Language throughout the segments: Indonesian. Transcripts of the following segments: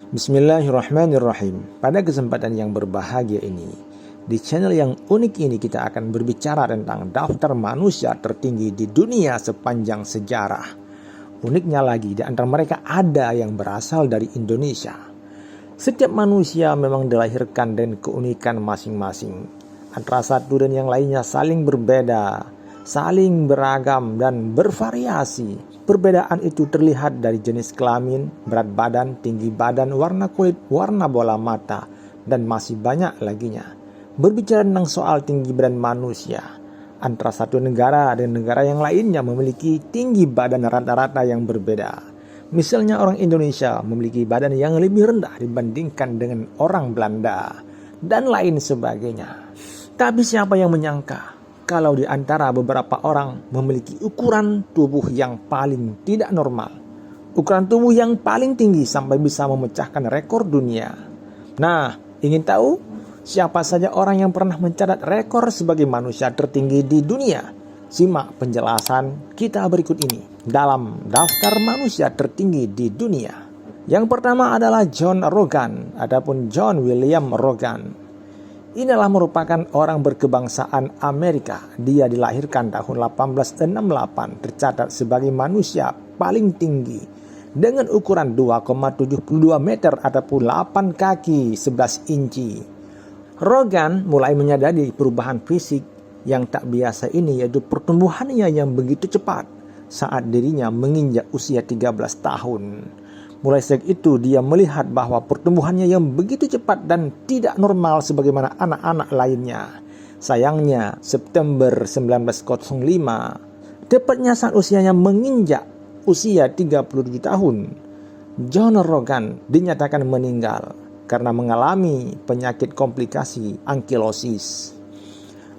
Bismillahirrahmanirrahim. Pada kesempatan yang berbahagia ini, di channel yang unik ini kita akan berbicara tentang daftar manusia tertinggi di dunia sepanjang sejarah. Uniknya lagi, di antara mereka ada yang berasal dari Indonesia. Setiap manusia memang dilahirkan dengan keunikan masing-masing. Antara satu dan yang lainnya saling berbeda, saling beragam dan bervariasi. Perbedaan itu terlihat dari jenis kelamin, berat badan, tinggi badan, warna kulit, warna bola mata, dan masih banyak laginya. Berbicara tentang soal tinggi badan manusia, antara satu negara dan negara yang lainnya memiliki tinggi badan rata-rata yang berbeda. Misalnya orang Indonesia memiliki badan yang lebih rendah dibandingkan dengan orang Belanda, dan lain sebagainya. Tapi siapa yang menyangka kalau di antara beberapa orang memiliki ukuran tubuh yang paling tidak normal. Ukuran tubuh yang paling tinggi sampai bisa memecahkan rekor dunia. Nah, ingin tahu siapa saja orang yang pernah mencatat rekor sebagai manusia tertinggi di dunia? Simak penjelasan kita berikut ini dalam daftar manusia tertinggi di dunia. Yang pertama adalah John Rogan ataupun John William Rogan. Inilah merupakan orang berkebangsaan Amerika. Dia dilahirkan tahun 1868, tercatat sebagai manusia paling tinggi dengan ukuran 2,72 meter ataupun 8 kaki 11 inci. Rogan mulai menyadari perubahan fisik yang tak biasa ini, yaitu pertumbuhannya yang begitu cepat saat dirinya menginjak usia 13 tahun. Mulai sejak itu dia melihat bahwa pertumbuhannya yang begitu cepat dan tidak normal sebagaimana anak-anak lainnya. Sayangnya September 1905, tepatnya saat usianya menginjak usia 37 tahun, John Rogan dinyatakan meninggal karena mengalami penyakit komplikasi ankilosis.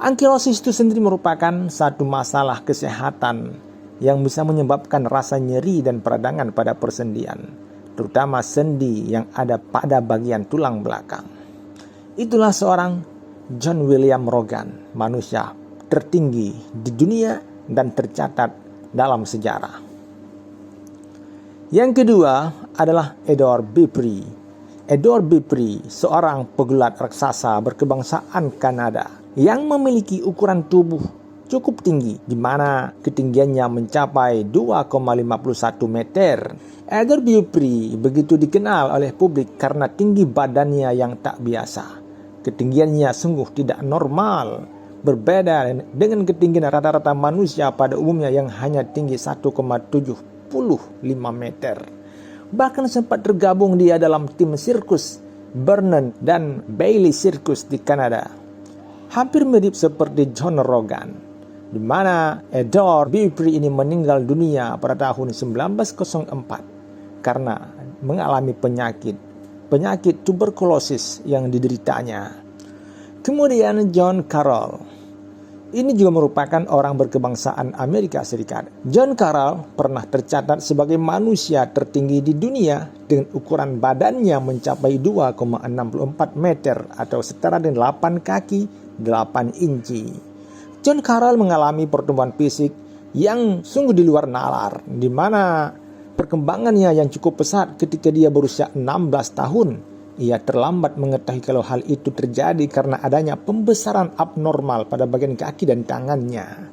Ankilosis itu sendiri merupakan satu masalah kesehatan yang bisa menyebabkan rasa nyeri dan peradangan pada persendian, terutama sendi yang ada pada bagian tulang belakang. Itulah seorang John William Rogan, manusia tertinggi di dunia dan tercatat dalam sejarah. Yang kedua adalah Edward Bipri. Edward Bipri, seorang pegulat raksasa berkebangsaan Kanada yang memiliki ukuran tubuh cukup tinggi, di mana ketinggiannya mencapai 2,51 meter. Edward Bipri begitu dikenal oleh publik karena tinggi badannya yang tak biasa. Ketinggiannya sungguh tidak normal, berbeda dengan ketinggian rata-rata manusia pada umumnya yang hanya tinggi 1,75 meter. Bahkan sempat tergabung dia dalam tim sirkus Vernon dan Bailey Circus di Kanada. Hampir mirip seperti John Rogan, di mana Edward Bipri ini meninggal dunia pada tahun 1904 karena mengalami penyakit tuberkulosis yang dideritanya. Kemudian John Carroll. Ini juga merupakan orang berkebangsaan Amerika Serikat. John Carroll pernah tercatat sebagai manusia tertinggi di dunia dengan ukuran badannya mencapai 2,64 meter atau setara dengan 8 kaki 8 inci. John Carroll mengalami pertumbuhan fisik yang sungguh di luar nalar, di mana perkembangannya yang cukup pesat ketika dia berusia 16 tahun. Ia terlambat mengetahui kalau hal itu terjadi karena adanya pembesaran abnormal pada bagian kaki dan tangannya.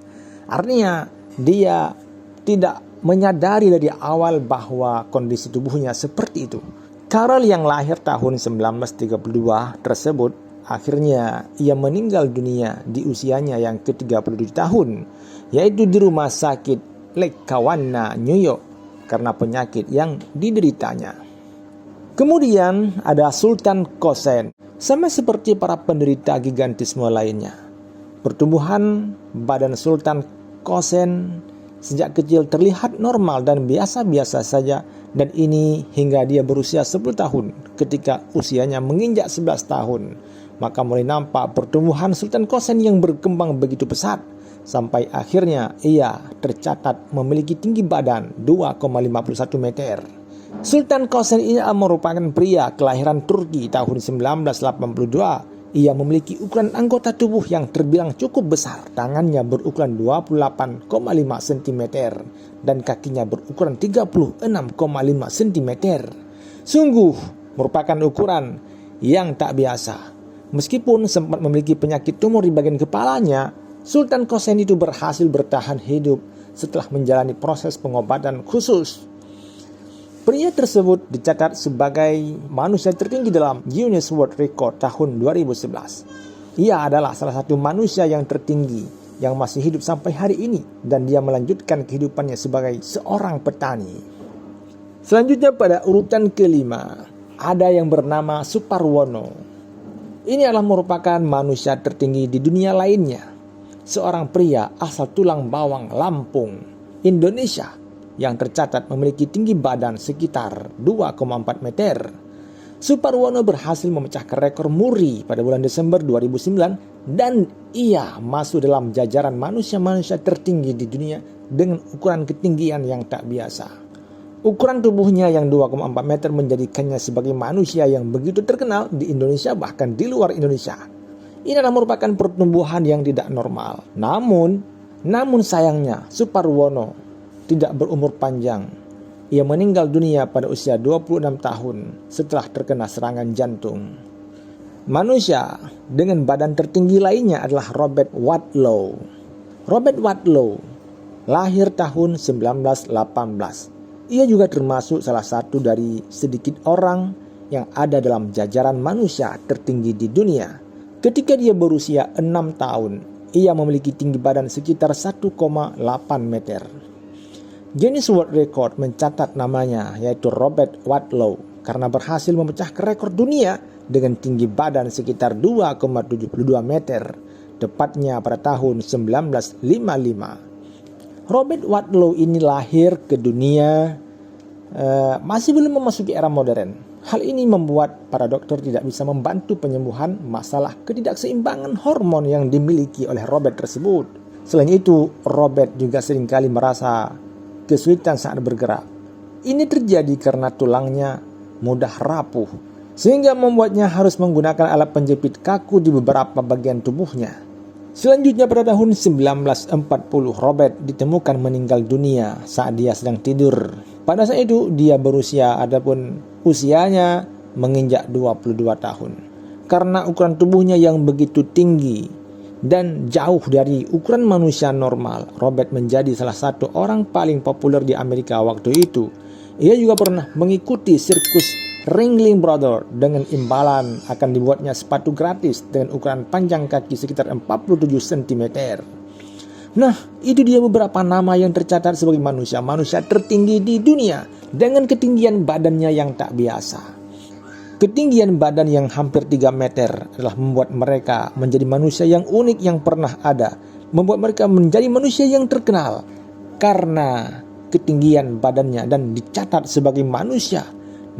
Artinya dia tidak menyadari dari awal bahwa kondisi tubuhnya seperti itu. Carroll yang lahir tahun 1932 tersebut, akhirnya ia meninggal dunia di usianya yang ke-37 tahun, yaitu di rumah sakit Lake Kawanna, New York, karena penyakit yang dideritanya. Kemudian ada Sultan Kosen. Sama seperti para penderita gigantisme lainnya, pertumbuhan badan Sultan Kosen sejak kecil terlihat normal dan biasa-biasa saja, dan ini hingga dia berusia 10 tahun. Ketika usianya menginjak 11 tahun, maka mulai nampak pertumbuhan Sultan Kosen yang berkembang begitu pesat, sampai akhirnya ia tercatat memiliki tinggi badan 2,51 meter. Sultan Kosen ini merupakan pria kelahiran Turki tahun 1982. Ia memiliki ukuran anggota tubuh yang terbilang cukup besar. Tangannya berukuran 28,5 cm dan kakinya berukuran 36,5 cm. Sungguh merupakan ukuran yang tak biasa. Meskipun sempat memiliki penyakit tumor di bagian kepalanya, Sultan Qasim itu berhasil bertahan hidup setelah menjalani proses pengobatan khusus. Pria tersebut dicatat sebagai manusia tertinggi dalam Guinness World Record tahun 2011. Ia adalah salah satu manusia yang tertinggi yang masih hidup sampai hari ini, dan dia melanjutkan kehidupannya sebagai seorang petani. Selanjutnya pada urutan kelima, ada yang bernama Suparwono. Ini adalah merupakan manusia tertinggi di dunia lainnya. Seorang pria asal Tulang Bawang, Lampung, Indonesia, yang tercatat memiliki tinggi badan sekitar 2,4 meter. Suparwono berhasil memecahkan rekor muri pada bulan Desember 2009 dan ia masuk dalam jajaran manusia-manusia tertinggi di dunia dengan ukuran ketinggian yang tak biasa. Ukuran tubuhnya yang 2,4 meter menjadikannya sebagai manusia yang begitu terkenal di Indonesia bahkan di luar Indonesia. Ini adalah merupakan pertumbuhan yang tidak normal. Namun sayangnya Suparwono tidak berumur panjang. Ia meninggal dunia pada usia 26 tahun setelah terkena serangan jantung. Manusia dengan badan tertinggi lainnya adalah Robert Wadlow. Robert Wadlow lahir tahun 1918. Ia juga termasuk salah satu dari sedikit orang yang ada dalam jajaran manusia tertinggi di dunia. Ketika dia berusia 6 tahun, ia memiliki tinggi badan sekitar 1,8 meter. Guinness World Record mencatat namanya, yaitu Robert Wadlow, karena berhasil memecahkan rekor dunia dengan tinggi badan sekitar 2,72 meter, tepatnya pada tahun 1955. Robert Wadlow ini lahir ke dunia masih belum memasuki era modern. Hal ini membuat para dokter tidak bisa membantu penyembuhan masalah ketidakseimbangan hormon yang dimiliki oleh Robert tersebut. Selain itu, Robert juga seringkali merasa kesulitan saat bergerak. Ini terjadi karena tulangnya mudah rapuh, sehingga membuatnya harus menggunakan alat penjepit kaku di beberapa bagian tubuhnya. Selanjutnya pada tahun 1940, Robert ditemukan meninggal dunia saat dia sedang tidur. Pada saat itu dia berusia adapun usianya menginjak 22 tahun. Karena ukuran tubuhnya yang begitu tinggi dan jauh dari ukuran manusia normal, Robert menjadi salah satu orang paling populer di Amerika waktu itu. Ia juga pernah mengikuti sirkus Ringling Brothers dengan imbalan akan dibuatnya sepatu gratis dengan ukuran panjang kaki sekitar 47 cm. Nah, itu dia beberapa nama yang tercatat sebagai manusia-manusia tertinggi di dunia dengan ketinggian badannya yang tak biasa. Ketinggian badan yang hampir 3 meter adalah membuat mereka menjadi manusia yang unik yang pernah ada. Membuat mereka menjadi manusia yang terkenal karena ketinggian badannya dan dicatat sebagai manusia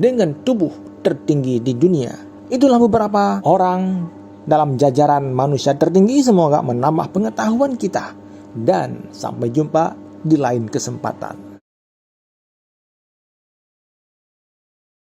dengan tubuh tertinggi di dunia. Itulah beberapa orang dalam jajaran manusia tertinggi. Semoga menambah pengetahuan kita. Dan sampai jumpa di lain kesempatan.